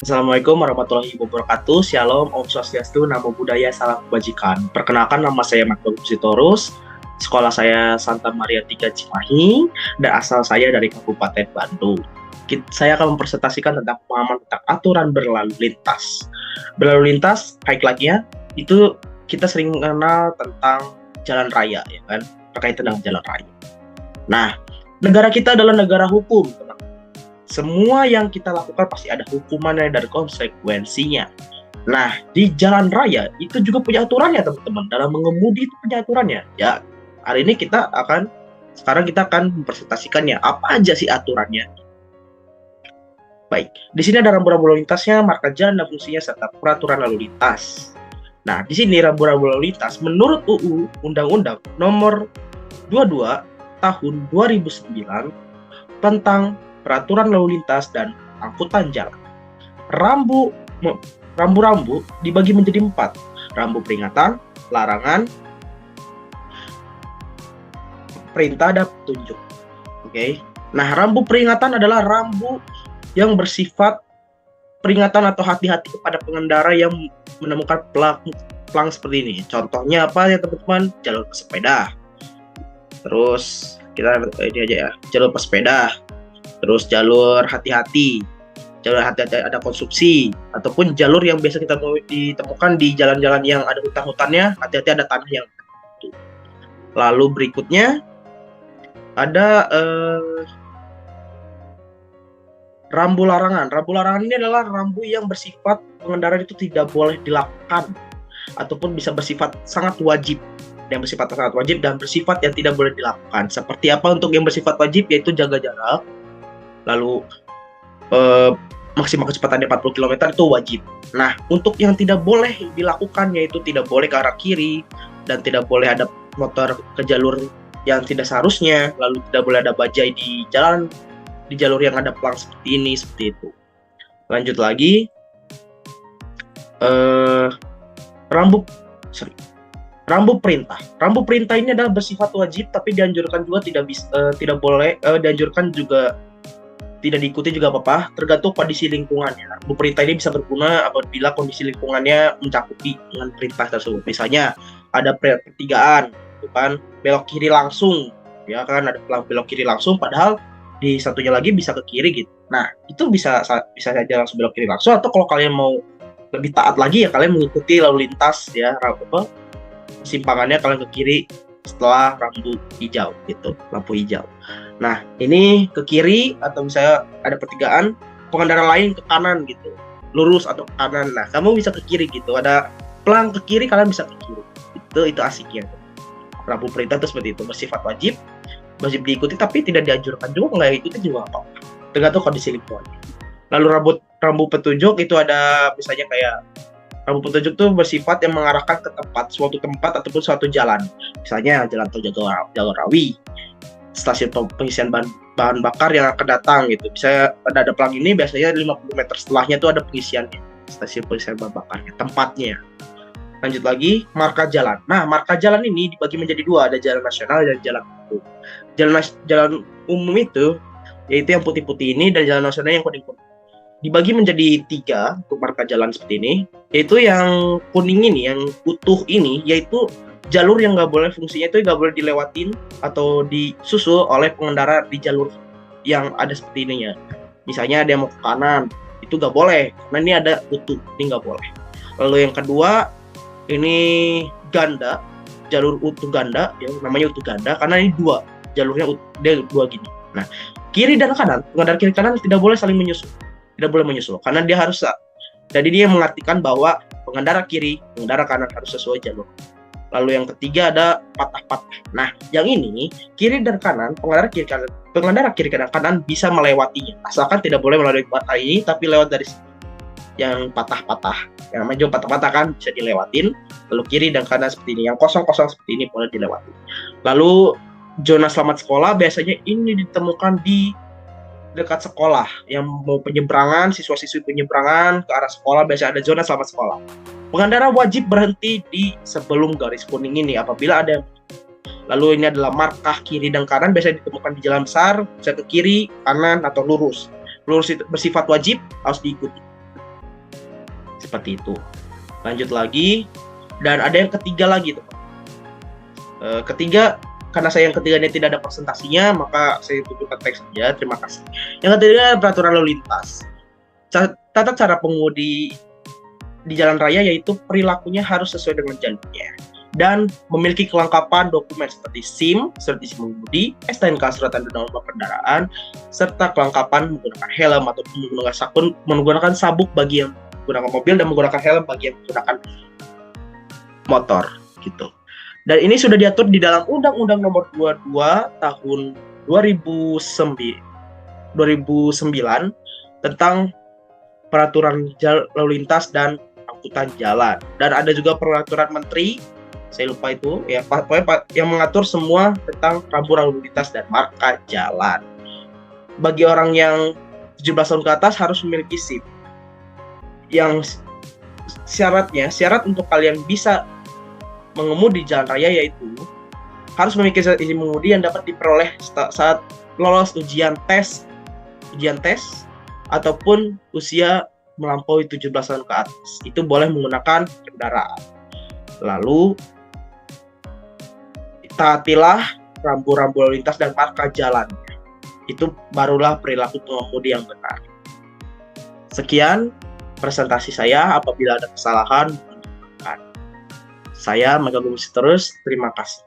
Assalamualaikum warahmatullahi wabarakatuh. Shalom, Om Swastiastu, Namo Buddhaya, Salam Kebajikan. Perkenalkan, nama saya Marco Sitorus. Sekolah saya Santa Maria 3 Cimahi dan asal saya dari Kabupaten Bandung. Saya akan mempresentasikan tentang pemahaman tentang aturan berlalu lintas. Berlalu lintas, highlightnya itu kita sering mengenal tentang jalan raya, ya kan? Berkaitan dengan jalan raya. Nah, negara kita adalah negara hukum, teman. Semua yang kita lakukan pasti ada hukumannya dan konsekuensinya. Nah, di jalan raya itu juga punya aturannya, teman-teman. Dalam mengemudi itu punya aturannya. Ya, hari ini sekarang kita akan mempresentasikannya. Apa aja sih aturannya? Baik, di sini ada rambu-rambu lalu lintasnya, marka jalan dan fungsinya, serta peraturan lalu lintas. Nah, di sini rambu-rambu lalu lintas menurut UU Undang-Undang Nomor 22 Tahun 2009 tentang peraturan lalu lintas dan angkutan jalan. Rambu-rambu dibagi menjadi 4. Rambu peringatan, larangan, perintah, dan petunjuk. Oke. Nah, rambu peringatan adalah rambu yang bersifat peringatan atau hati-hati kepada pengendara yang menemukan pelang seperti ini. Contohnya apa ya, teman-teman? Jalur pesepeda. Terus kita ini aja ya, jalur pesepeda. Terus jalur hati-hati ada konstruksi, ataupun jalur yang biasa kita ditemukan di jalan-jalan yang ada hutan-hutannya, hati-hati ada tanah yang itu. Lalu berikutnya ada rambu larangan. Rambu larangan ini adalah rambu yang bersifat pengendara itu tidak boleh dilakukan ataupun bisa bersifat sangat wajib. Yang bersifat sangat wajib dan bersifat yang tidak boleh dilakukan. Seperti apa untuk yang bersifat wajib? Yaitu jaga jarak, lalu maksimal kecepatannya 40 km itu wajib. Nah, untuk yang tidak boleh dilakukan yaitu tidak boleh ke arah kiri dan tidak boleh ada motor ke jalur yang tidak seharusnya, lalu tidak boleh ada bajai di jalur yang ada pelang seperti itu. Lanjut lagi, rambu perintah. Rambu perintah ini adalah bersifat wajib, tapi dianjurkan juga dianjurkan juga tidak diikuti juga apa-apa, tergantung kondisi lingkungannya. Rambu perintah ini bisa berguna apabila kondisi lingkungannya mencakupi dengan perintah tersebut. Misalnya ada pertigaan, gitu kan, belok kiri langsung, ya kan, ada pelang belok kiri langsung, padahal di satunya lagi bisa ke kiri gitu. Nah, itu bisa saja langsung belok kiri langsung, atau kalau kalian mau lebih taat lagi ya kalian mengikuti lalu lintas ya, simpangannya kalian ke kiri setelah lampu hijau gitu, lampu hijau. Nah, ini ke kiri atau misalnya ada pertigaan, pengendara lain ke kanan gitu, lurus atau ke kanan. Nah, kamu bisa ke kiri gitu, ada pelang ke kiri, kalian bisa ke kiri. Itu asiknya. Rambu perintah itu seperti itu, bersifat wajib diikuti tapi tidak dianjurkan juga, nggak ikuti juga apa-apa, tergantung kondisi lingkungan. Lalu rambu petunjuk itu ada misalnya kayak rambu petunjuk itu bersifat yang mengarahkan ke suatu tempat ataupun suatu jalan. Misalnya jalan tol Jagorawi, stasiun pengisian bahan bakar yang akan datang gitu. Bisa ada pelang ini, biasanya 50 meter setelahnya itu ada pengisiannya, stasiun pengisian bahan bakarnya, tempatnya. Lanjut lagi, marka jalan. Nah, marka jalan ini dibagi menjadi 2, ada jalan nasional dan jalan umum. Jalan umum itu yaitu yang putih-putih ini, dan jalan nasional yang kuning-kuning. Dibagi menjadi 3 untuk marka jalan seperti ini, yaitu yang kuning ini, yang utuh ini, yaitu jalur yang nggak boleh, fungsinya itu nggak boleh dilewatin atau disusul oleh pengendara di jalur yang ada seperti ini ya. Misalnya ada yang mau ke kanan, itu nggak boleh, karena ini ada utuh, ini nggak boleh. Lalu yang kedua, ini ganda, jalur utuh ganda, ya, namanya utuh ganda, karena ini jalurnya dua gini. Nah, kiri dan kanan, pengendara kiri kanan tidak boleh saling menyusul. Tidak boleh menyusul, karena dia harus, jadi dia mengartikan bahwa pengendara kiri, pengendara kanan harus sesuai jalur. Lalu yang ketiga ada patah-patah. Nah, yang ini kiri dan kanan, pengendara kiri dan kanan bisa melewatinya, asalkan tidak boleh melalui patah ini, tapi lewat dari sini. Yang patah-patah, yang namanya patah-patah kan bisa dilewatin. Lalu kiri dan kanan seperti ini, yang kosong-kosong seperti ini boleh dilewati. Lalu zona selamat sekolah biasanya ini ditemukan di dekat sekolah, yang mau penyeberangan, siswa-siswi penyeberangan ke arah sekolah, biasanya ada zona selamat sekolah. Pengendara wajib berhenti di sebelum garis kuning ini apabila ada. Lalu ini adalah markah kiri dan kanan, biasanya ditemukan di jalan besar, bisa ke kiri, kanan, atau lurus. Lurus itu bersifat wajib, harus diikuti. Seperti itu. Lanjut lagi, dan ada yang ketiga lagi tuh. Ketiga, karena saya yang ketiganya tidak ada presentasinya, maka saya tunjukkan teks saja. Terima kasih. Yang ketiga, peraturan lalu lintas. Tata cara pengemudi di jalan raya yaitu perilakunya harus sesuai dengan jalurnya dan memiliki kelengkapan dokumen seperti SIM, surat izin mengemudi, STNK, surat tanda nomor kendaraan, serta kelengkapan menggunakan helm atau menggunakan sabuk bagi yang menggunakan mobil dan menggunakan helm bagi yang menggunakan motor gitu. Dan ini sudah diatur di dalam Undang-Undang Nomor 22 Tahun 2009 tentang peraturan lalu lintas dan angkutan jalan. Dan ada juga peraturan menteri, saya lupa itu, ya pokoknya yang mengatur semua tentang rambu lalu lintas dan marka jalan. Bagi orang yang 17 tahun ke atas harus memiliki SIM. Yang syarat untuk kalian bisa mengemudi di jalan raya yaitu harus memiliki izin mengemudi yang dapat diperoleh saat lolos ujian tes ataupun usia melampaui 17 tahun ke atas. Itu boleh menggunakan kendaraan. Lalu taatilah rambu-rambu lalu lintas dan marka jalan. Itu barulah perilaku pengemudi yang benar. Sekian presentasi saya. Apabila ada kesalahan, saya Mega Terus. Terima kasih.